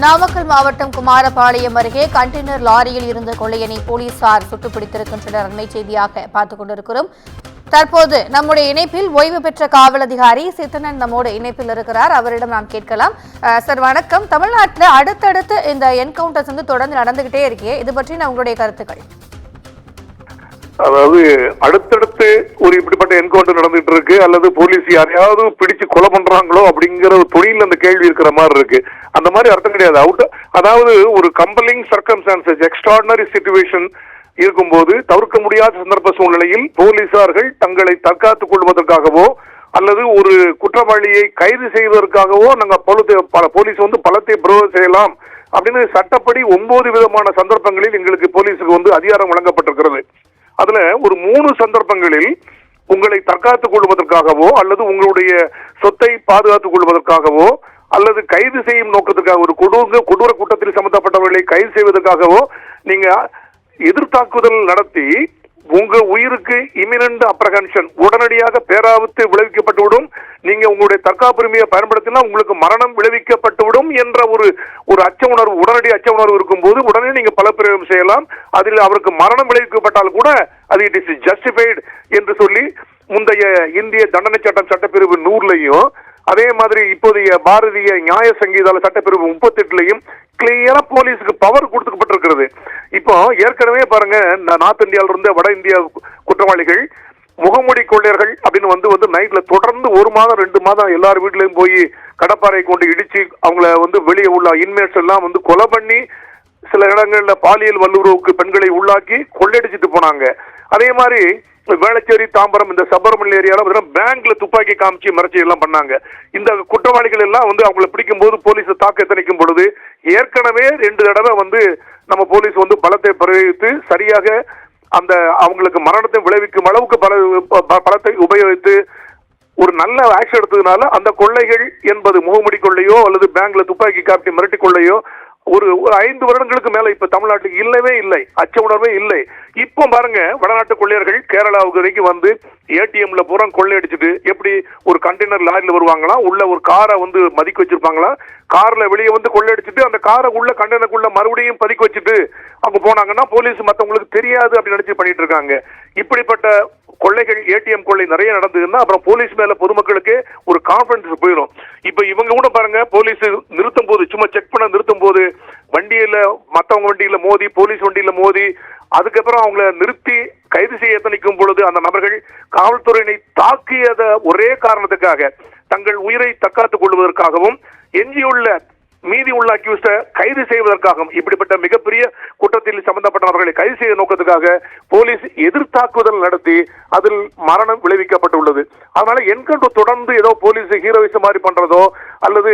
நாமக்கல் மாவட்டம் குமாரபாளையம் அருகே கண்டெய்னர் லாரியில் இருந்த கொள்ளையனை போலீசார் சுட்டுப்பிடித்திருக்கின்றனர். அண்மை செய்தியாக பார்த்துக் கொண்டிருக்கிறோம். தற்போது நம்முடைய இணைப்பில் ஓய்வு பெற்ற காவல் அதிகாரி சித்தனன் நம்மோடு இணைப்பில் இருக்கிறார். அவரிடம் நாம் கேட்கலாம். சார் வணக்கம். தமிழ்நாட்டில் அடுத்தடுத்து இந்த என்கவுண்டர்ஸ் தொடர்ந்து நடந்துகிட்டே இருக்கே, இது பற்றி உங்களுடைய கருத்துக்கள்? அதாவது அடுத்தடுத்து ஒரு இப்படிப்பட்ட என்கவுண்டர் நடந்துட்டு இருக்கு, அல்லது போலீஸ் யாரையாவது பிடிச்சு கொலை பண்றாங்களோ அப்படிங்கிற ஒரு தொழில் அந்த கேள்வி இருக்கிற மாதிரி இருக்கு. அந்த மாதிரி அர்த்தம் கிடையாது. அதாவது ஒரு கம்பலிங் சர்க்கம்ஸ்டான்சஸ், எக்ஸ்ட்ராடினரி சிச்சுவேஷன் இருக்கும்போது தவிர்க்க முடியாத சந்தர்ப்ப சூழ்நிலையில் போலீசார்கள் தங்களை தற்காத்துக் கொள்வதற்காகவோ அல்லது ஒரு குற்றவாளியை கைது செய்வதற்காகவோ நாங்க போலீஸ் பலத்தை பிரயோகம் செய்யலாம் அப்படின்னு சட்டப்படி 9 விதமான சந்தர்ப்பங்களில் எங்களுக்கு போலீஸுக்கு அதிகாரம் வழங்கப்பட்டிருக்கிறது. அதுல ஒரு 3 சந்தர்ப்பங்களில் உங்களை தற்காத்துக் கொள்வதற்காகவோ அல்லது உங்களுடைய சொத்தை பாதுகாத்துக் கொள்வதற்காகவோ அல்லது கைது செய்யும் நோக்கத்திற்காக ஒரு கொடூர குற்றத்தில் சம்பந்தப்பட்டவர்களை கைது செய்வதற்காகவோ நீங்க எதிர்த்தாக்குதல் நடத்தி உங்க உயிருக்கு இமினன்ட் அப்ரஹென்ஷன், உடனடியாக பேராபத்து விளைவிக்கப்பட்டுவிடும், நீங்க உங்களுடைய தற்காப்புரிமையை பயன்படுத்தினா உங்களுக்கு மரணம் விளைவிக்கப்பட்டுவிடும் என்ற ஒரு அச்ச உணர்வு, உடனடி அச்ச உணர்வு இருக்கும் போது உடனே நீங்க பல பிரயோகம் செய்யலாம். அதில் அவருக்கு மரணம் விளைவிக்கப்பட்டால் கூட அது இட் இஸ் ஜஸ்டிஃபைடு என்று சொல்லி முந்தைய இந்திய தண்டனை சட்டம் சட்டப்பிரிவு 100லையும் அதே மாதிரி இப்போதைய பாரதிய நியாய சங்கீதால சட்டப்பிரிவு 38லையும் கிளியரா போலீஸுக்கு பவர் கொடுக்கப்பட்டிருக்கிறது. இப்போ ஏற்கனவே பாருங்க, நார்த் இந்தியாவில இருந்து வட இந்தியா குற்றவாளிகள் முகமூடி கொள்ளையர்கள் அப்படின்னு நைட்ல தொடர்ந்து 1 மாதம் 2 மாதம் எல்லார் வீட்லயும் போய் கடப்பாறை கொண்டு இடிச்சு அவங்கள வெளியே உள்ள இன்மேட்ஸ் எல்லாம் கொலை பண்ணி சில இடங்கள்ல பாலியல் வல்லுறவுக்கு பெண்களை உள்ளாக்கி கொள்ளையடிச்சிட்டு போனாங்க. அதே மாதிரி வேளச்சேரி, தாம்பரம், இந்த சபர்மல் ஏரியால பேங்க்ல துப்பாக்கி காமிச்சு மிரட்சி எல்லாம் பண்ணாங்க. இந்த குற்றவாளிகள் எல்லாம் அவங்களை பிடிக்கும் போது போலீஸ் தாக்க எத்தனைக்கும் பொழுது ஏற்கனவே 2 தடவை நம்ம போலீஸ் பலத்தை பிரயோகித்து சரியாக அந்த அவங்களுக்கு மரணத்தை விளைவிக்கும் அளவுக்கு பலத்தை உபயோகித்து ஒரு நல்ல ஆக்ஷன் எடுத்ததுனால அந்த கொள்ளைகள் என்பது முகமுடி கொள்ளையோ அல்லது பேங்க்ல துப்பாக்கி காப்பி மிரட்டி கொள்ளையோ ஒரு 5 வருடங்களுக்கு மேல இப்ப தமிழ்நாட்டுக்கு இல்லவே இல்லை, அச்ச உணர்வே இல்லை. இப்போ பாருங்க, வடநாட்டு கொள்ளையர்கள் கேரளாவுக்கு வரைக்கும் ஏடிஎம்ல பூரா கொள்ளையடிச்சுட்டு எப்படி ஒரு கண்டெய்னர் லாரியில வருவாங்களா, உள்ள ஒரு காரை மதிக்க வச்சிருப்பாங்களா, கார்ல வெளியே கொள்ளையடிச்சுட்டு அந்த காரை உள்ள கண்டெய்னருக்குள்ள மறுபடியும் பதுக்கி வச்சுட்டு அவங்க போனாங்கன்னா போலீஸ் மத்தவங்களுக்கு தெரியாது அப்படி நினைச்சு பண்ணிட்டு இருக்காங்க. இப்படிப்பட்ட கொள்ளைகள், ஏடிஎம் கொள்ளை நிறைய நடந்ததுன்னா அப்புறம் போலீஸ் மேல பொதுமக்களுக்கு ஒரு கான்பிடன்ஸ் போயிடும். இப்ப இவங்க கூட பாருங்க, போலீஸ் நிறுத்தும் போது சும்மா செக் பண்ண நிறுத்தும் போது வண்டியில மத்தவங்க வண்டியில மோதி, போலீஸ் வண்டியில மோதி, அதுக்கப்புறம் அவங்கள நிறுத்தி கைது செய்ய எத்தனைக்கும் பொழுது அந்த நபர்கள் காவல்துறையினை தாக்கியத ஒரே காரணத்துக்காக தங்கள் உயிரை தற்காத்துக் கொள்வதற்காகவும் எஞ்சியுள்ள மீதி உள்ள அக்யூஸ்ட கைது செய்வதற்காகவும் இப்படிப்பட்ட மிகப்பெரிய குற்றத்தில் சம்பந்தப்பட்ட நபர்களை கைது செய்ய நோக்கத்துக்காக போலீஸ் எதிர்த்தாக்குதல் நடத்தி அதில் மரணம் விளைவிக்கப்பட்டுள்ளது. அதனால என்கவுண்டர் தொடர்ந்து ஏதோ போலீஸ் ஹீரோயிசம் மாதிரி பண்றதோ அல்லது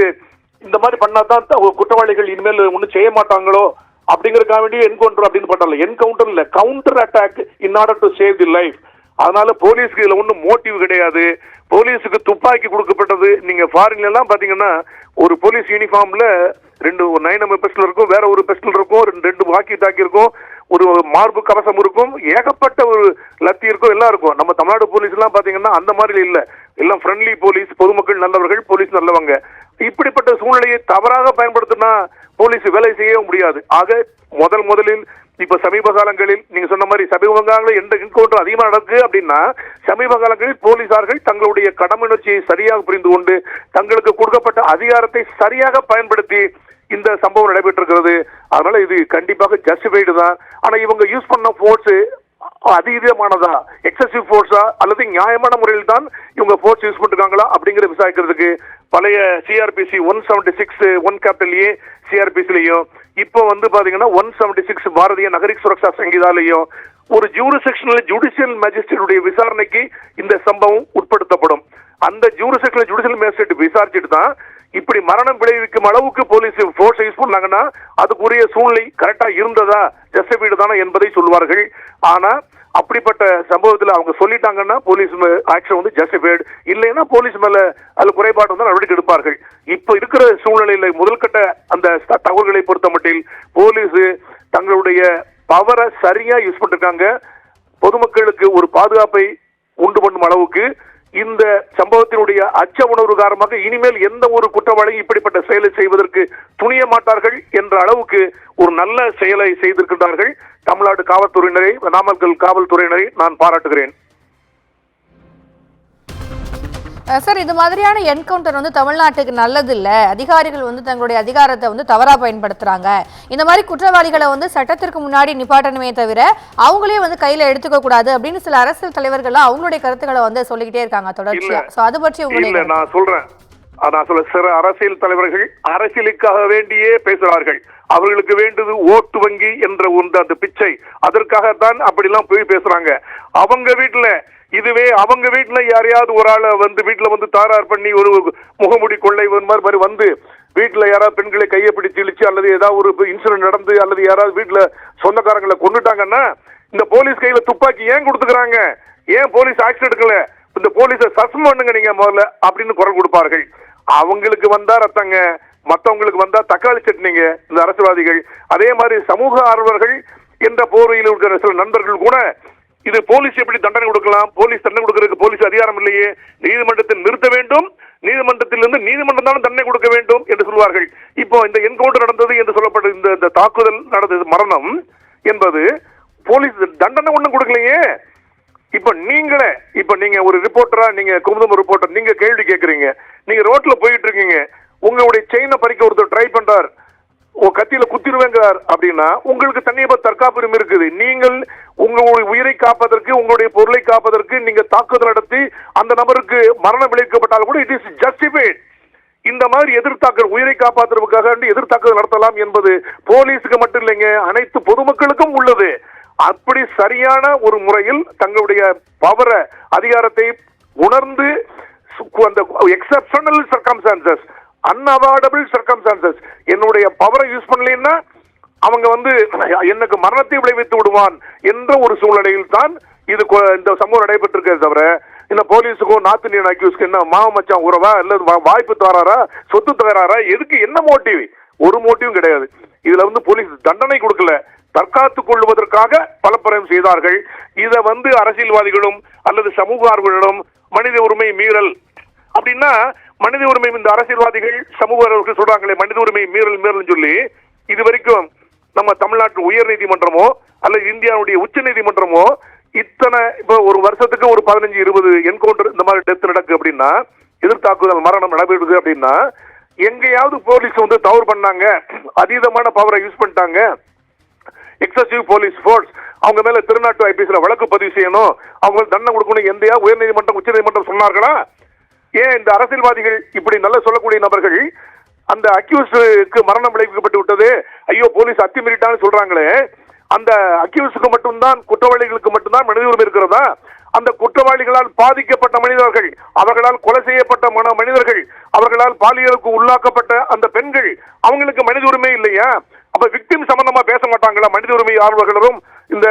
இந்த மாதிரி பண்ணாதான் குற்றவாளிகள் இனிமேல் ஒன்னும் செய்ய மாட்டாங்களோ அப்படிங்கறதுக்காக வேண்டிய என்கவுண்டர் அப்படின்னு பண்ணல. என்கவுண்டர் இல்ல, counter attack in order to save the life. அதனால போலீஸ்க்கு இதுல ஒன்றும் மோட்டிவ் கிடையாது. போலீஸுக்கு துப்பாக்கி கொடுக்கப்பட்டது. நீங்க ஃபாரின்ல எல்லாம் பாத்தீங்கன்னா ஒரு போலீஸ் யூனிஃபார்ம்ல 2 9mm பிஸ்டல் இருக்கும், வேற ஒரு பிஸ்டல் இருக்கும், 2 வாக்கி டாக்கி இருக்கும், ஒரு மார்பு கவசம் இருக்கும், ஏகப்பட்ட ஒரு லத்தி இருக்கும், எல்லாம் இருக்கும். நம்ம தமிழ்நாடு போலீஸ் எல்லாம் பாத்தீங்கன்னா அந்த மாதிரி இல்ல, எல்லாம் ஃப்ரெண்ட்லி போலீஸ், பொதுமக்கள் நல்லவர்கள், போலீஸ் நல்லவங்க. இப்படிப்பட்ட சூழ்நிலையை தவறாக பயன்படுத்தினா போலீஸ் வேலை செய்ய முடியாது. ஆக முதலில் இப்ப சமீப காலங்களில் நீங்க சொன்ன மாதிரி சமீப காலங்களில் எந்த என்கவுண்டர் அதிகமா நடக்கு அப்படின்னா சமீப காலங்களில் போலீசார்கள் தங்களுடைய கடமையுணர்ச்சியை சரியாக புரிந்து கொண்டு தங்களுக்கு கொடுக்கப்பட்ட அதிகாரத்தை சரியாக பயன்படுத்தி இந்த சம்பவம் நடைபெற்றிருக்கிறது. அதனால இது கண்டிப்பாக ஜஸ்டிஃபைடு தான். ஆனா இவங்க யூஸ் பண்ண போர்ஸ் அதிகமானதா, எக்ஸசிவ் போர்ஸா அல்லது நியாயமான முறையில் தான் இவங்க போர்ஸ் யூஸ் பண்ணிருக்காங்களா அப்படிங்கிற விசாரிக்கிறதுக்கு பழைய சிஆர்பிசி 176 1A சிஆர்பிசிலையும் இப்போ பாத்தீங்கன்னா 176 பாரதிய நகரிக் சுரக்ஷா சங்கீதாலையும் ஒரு ஜூரிசெக்ஷனல் ஜுடிஷியல் மேஜிஸ்ட்ரேட்டுடைய விசாரணைக்கு இந்த சம்பவம் உட்படுத்தப்படும். அந்த ஜூரிசெக்ஷனல் ஜுடிஷியல் மேஜிஸ்ட்ரேட் விசாரிச்சுட்டு தான் இப்படி மரணம் விளைவிக்கும் அளவுக்கு போலீஸ் போர்ஸ் யூஸ் பண்ணாங்கன்னா அதுக்குரிய சூழ்நிலை கரெக்டா இருந்ததா, ஜஸ்டிஃபைடு தானே என்பதை சொல்வார்கள். ஆனா அப்படிப்பட்ட சம்பவத்தில் அவங்க சொல்லிட்டாங்கன்னா போலீஸ் ஆக்ஷன் ஜஸ்டிஃபைடு, இல்லைன்னா போலீஸ் மேல அது குறைபாடு நடவடிக்கை எடுப்பார்கள். இப்ப இருக்கிற சூழ்நிலையில முதல்கட்ட அந்த தகவல்களை பொறுத்த மட்டில் போலீஸ் தங்களுடைய பவரை சரியா யூஸ் பண்ணிருக்காங்க. பொதுமக்களுக்கு ஒரு பாதுகாப்பை உண்டு பண்ணும் அளவுக்கு இந்த சம்பவத்தினுடைய அச்ச உணர்வு காரணமாக இனிமேல் எந்த ஒரு குற்றவாளி இப்படிப்பட்ட செயலை செய்வதற்கு துணிய மாட்டார்கள் என்ற அளவுக்கு ஒரு நல்ல செயலை செய்திருக்கின்றார்கள் தமிழ்நாடு காவல்துறையினரை, நாமக்கல் காவல்துறையினரை நான் பாராட்டுகிறேன். சார், இது மாதிரியான என்கவுண்டர் வந்து தமிழ்நாட்டுக்கு நல்லது இல்ல. அதிகாரிகள் வந்து தங்களுடைய அதிகாரத்தை வந்து தவறா பயன்படுத்துறாங்க. இந்த மாதிரி குற்றவாளிகளை வந்து சட்டத்திற்கு முன்னாடி நிப்பாட்டணுமே தவிர அவங்களே வந்து கையில எடுத்துக்க கூடாது அப்படின்னு சில அரசியல் தலைவர்கள் அவங்களுடைய கருத்துக்களை வந்து சொல்லிக்கிட்டே இருக்காங்க தொடர்ச்சியா. சோ அது பற்றி உங்களுடைய நான் சொல்றேன். சில அரசியல் தலைவர்கள் அரசியலுக்காக வேண்டியே பேசுகிறார்கள். அவர்களுக்கு வேண்டியது ஓட்டு வங்கி என்ற அந்த பிச்சை, அதற்காகத்தான் அப்படிலாம் போய் பேசுறாங்க. அவங்க வீட்டுல இதுவே அவங்க வீட்டுல யாரையாவது ஒரு ஆளை வந்து வீட்டுல வந்து தாரார் பண்ணி ஒரு முகமுடி கொள்ளை மாதிரி வந்து வீட்டுல யாராவது பெண்களை கையை பிடிச்சு இழிச்சு அல்லது ஏதாவது ஒரு இன்சிடென்ட் நடந்து அல்லது யாராவது வீட்டுல சொந்தக்காரங்களை கொண்டுட்டாங்கன்னா இந்த போலீஸ் கையில துப்பாக்கி ஏன் கொடுத்துக்கிறாங்க, ஏன் போலீஸ் ஆக்ஷன் எடுக்கல, இந்த போலீஸை சஸ்பெண்ட் பண்ணுங்க நீங்க முதல்ல அப்படின்னு குரல் கொடுப்பார்கள். அவங்களுக்கு வந்தா ரத்தங்க, மற்றவங்களுக்கு வந்தா தக்காளி சட்னிங்க இந்த அரசியல்வாதிகள். அதே மாதிரி சமூக ஆர்வலர்கள் என்ற போர்வையில் இருக்கிற சில நண்பர்கள் கூட இது போலீஸ் எப்படி தண்டனை கொடுக்கலாம், போலீஸ் தண்டனை கொடுக்கறதுக்கு போலீஸ் அதிகாரம் இல்லையே, நீதிமன்றத்தில் நிறுத்த வேண்டும், நீதிமன்றத்திலிருந்து நீதிமன்றம் தான் தண்டனை கொடுக்க வேண்டும் என்று சொல்வார்கள். இப்போ இந்த என்கவுண்டர் நடந்தது என்று சொல்லப்பட்ட இந்த தாக்குதல் நடந்தது, மரணம் என்பது போலீஸ் தண்டனை ஒண்ணும் கொடுக்கலையே. இப்ப நீங்க ஒரு ரிப்போர்ட்டரா, நீங்க குமுதம் ரிப்போர்ட்டர், நீங்க கேள்வி கேட்கறீங்க, நீங்க ரோட்ல போயிட்டு இருக்கீங்க, உங்களுடைய செயினை பறிக்க ஒருத்தர் ட்ரை பண்றார், கத்தியில குத்திடுவேங்கிறார் அப்படின்னா உங்களுக்கு தனியாக தற்காப்பு உரிமை இருக்குது. நீங்கள் உங்களுடைய உயிரை காப்பதற்கு, உங்களுடைய பொருளை காப்பதற்கு நீங்க தாக்குதல் நடத்தி அந்த நபருக்கு மரணம் விளைவிக்கப்பட்டால் கூட இட் இஸ் ஜஸ்டிஃபைட். இந்த மாதிரி எதிர்த்தாக்குதல், உயிரை காப்பாற்றுவதற்காக எதிர்த்தாக்குதல் நடத்தலாம் என்பது போலீஸுக்கு மட்டும் இல்லைங்க, அனைத்து பொதுமக்களுக்கும் உள்ளது. அப்படி சரியான ஒரு முறையில் தங்களுடைய பவர அதிகாரத்தை உணர்ந்து அந்த எக்ஸப்ஷனல் சர்க்கம்ஸ்டான்சஸ், அன்அவாய்டபிள் சர்க்கம்ஸ்டான்சஸ், என்னுடைய பவரை யூஸ் பண்ணலன்னா அவங்க வந்து எனக்கு மரணத்தை விளைவித்து விடுவான் என்ற ஒரு சூழ்நிலையில் தான் இது இந்த சம்பவம் நடைபெற்றிருக்கிறது. தவிர இந்த போலீஸுக்கும் நார்த் இந்தியன் அக்யூஸ்க்கு என்ன மாவு மச்சான் உறவா அல்லது வாய்ப்பு தராரா, சொத்து தராரா, எதுக்கு என்ன மோட்டிவ்? ஒரு மோட்டிவும் கிடையாது. இதுல வந்து போலீஸ் தண்டனை கொடுக்கல, தற்காத்துக் கொள்வதற்காக பலப்பரம் செய்தார்கள். இதை வந்து அரசியல்வாதிகளும் அல்லது சமூக ஆர்வலர்களும் மனித உரிமை மீறல் அப்படின்னா, மனித உரிமை இந்த அரசியல்வாதிகள் சமூக ஆர்வலர்கள் சொல்றாங்களே மனித உரிமை மீறல் சொல்லி, இது வரைக்கும் நம்ம தமிழ்நாட்டு உயர் நீதிமன்றமோ அல்லது இந்தியாவுடைய உச்ச நீதிமன்றமோ இத்தனை இப்ப ஒரு வருஷத்துக்கு ஒரு 15-20 என்கவுண்டர் இந்த மாதிரி டெத் நடக்கு அப்படின்னா, எதிர்த்தாக்குதல் மரணம் நடைபெறுது அப்படின்னா, எங்கேயாவது போலீஸ் வந்து தவறு பண்ணாங்க, அதீதமான பவரை யூஸ் பண்ணிட்டாங்க, எக்ஸசிவ் போலீஸ் ஃபோர்ஸ், அவங்க மேல திருநாட்டு ஐபிஎஸ்ல வழக்கு பதிவு செய்யணும், அவங்க தண்டனை கொடுக்கணும், எந்தையா உயர் நீதிமன்றம் உச்ச நீதிமன்றம் சொன்னார்களா? ஏன் இந்த அரசியல்வாதிகள் இப்படி நல்ல சொல்லக்கூடிய நபர்கள் அந்த அக்யூஸ்க்கு மரணம் விளைவிக்கப்பட்டு விட்டது, ஐயோ போலீஸ் அத்துமீறிட்டான்னு சொல்றாங்களே, அந்த அக்யூஸ்க்கு மட்டும்தான், குற்றவாளிகளுக்கு மட்டும்தான் மனித உரிமை இருக்கிறதா? அந்த குற்றவாளிகளால் பாதிக்கப்பட்ட மனிதர்கள், அவர்களால் கொலை செய்யப்பட்ட மனிதர்கள், அவர்களால் பாலியலுக்கு உள்ளாக்கப்பட்ட அந்த பெண்கள், அவங்களுக்கு மனித உரிமை இல்லையா? அப்ப விக்டிம் சம்பந்தமா பேச மாட்டாங்களா? மனித உரிமை ஆர்வலர்களும் இந்த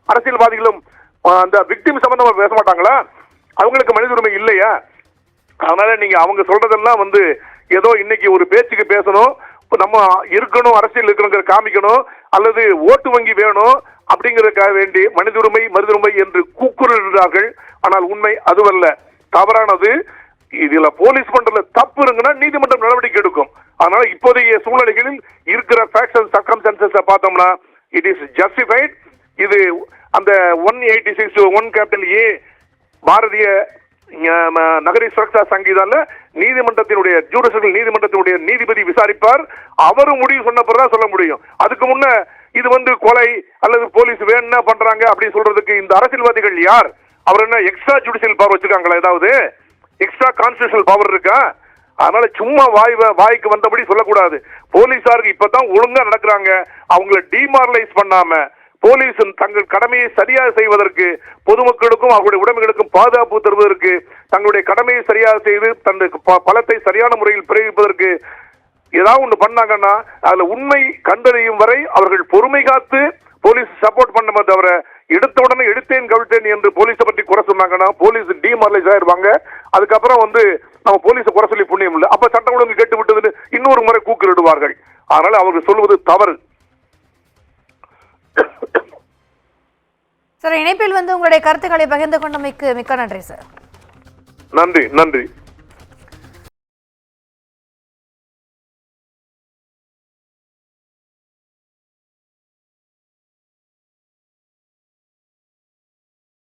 அரசியல்வாதிகளும் அந்த விக்டிம் சம்பந்தமா பேச மாட்டாங்களா? அவங்களுக்கு மனித உரிமை இல்லையா? அதனால நீங்க அவங்க சொல்றதெல்லாம் வந்து ஏதோ இன்னைக்கு ஒரு பேச்சுக்கு பேசணும், நம்ம இருக்கணும், அரசியல் இருக்கணுங்கிற காமிக்கணும், அல்லது ஓட்டு வங்கி வேணும் அப்படிங்கிறதுக்காக வேண்டி மனித உரிமை என்று கூக்குரலிடுகிறார்கள். ஆனால் உண்மை அதுவல்ல, தவறானது. இதுல போலீஸ் பண்றதுல தப்பு இருக்குன்னா நீதிமன்றம் நடவடிக்கை எடுக்கும். அதனால இப்போதைய சூழ்நிலைகளில் இருக்கிற ஃபேக்ட்ஸ் அண்ட் சர்க்கம்ஸ்டான்சஸ் பார்த்தோம்னா இட் இஸ் ஜஸ்டிஃபைட். இது அந்த 186(1) பாரதிய நகரி சுரக்ஷா சங்கீதால நீதிமன்றத்தினுடைய ஜூடிஷியல் நீதிமன்றத்தினுடைய நீதிபதி விசாரிப்பார். அவரும் முடிவு சொன்ன பிறகு சொல்ல முடியும். அதுக்கு முன்ன இது வந்து கொலை அல்லது போலீஸ் வேணும்னா பண்றாங்க அப்படின்னு சொல்றதுக்கு இந்த அரசியல்வாதிகள் யார்? அவர் என்ன எக்ஸ்ட்ரா ஜுடிஷியல் பவர் வச்சிருக்காங்களா? ஏதாவது எக்ஸ்ட்ரா கான்ஸ்டிடியூஷனல் பவர் இருக்கா? அதனால சும்மா வாய்க்கு வந்தபடி சொல்லக்கூடாது. போலீசாருக்கு இப்பதான் ஒழுங்கா நடக்கிறாங்க. அவங்களை டிமாரலைஸ் பண்ணாம போலீஸ் தங்கள் கடமையை சரியாக செய்வதற்கு, பொதுமக்களுக்கும் அவருடைய உடைமைகளுக்கும் பாதுகாப்பு தருவதற்கு, தங்களுடைய கடமையை சரியாக செய்து தன்னுடைய பலத்தை சரியான முறையில் பிரயோகிப்பதற்கு ஏதாவது ஒண்ணு பண்ணாங்கன்னா அதுல உண்மை கண்டறியும் வரை அவர்கள் பொறுமை காத்து போலீஸ் சப்போர்ட் பண்ண தவிர எடுத்த உடனே எடுத்தேன் கவிழ்த்தேன் என்று போலீஸை பற்றி குறை சொன்னாங்கன்னா போலீஸ் டிமாரலைஸ் ஆயிருவாங்க. அதுக்கப்புறம் வந்து நம்ம போலீஸை குறை சொல்லி புண்ணியம் இல்லை. அப்ப சட்டம் ஒழுங்கு கெட்டு விட்டதுன்னு இன்னொரு முறை கூக்குலிடுவார்கள். அதனால அவர்கள் சொல்வது தவறு. சார், இணைப்பில் வந்து உங்களுடைய கருத்துக்களை பகிர்ந்து கொண்டமைக்கு மிக்க நன்றி சார். நன்றி.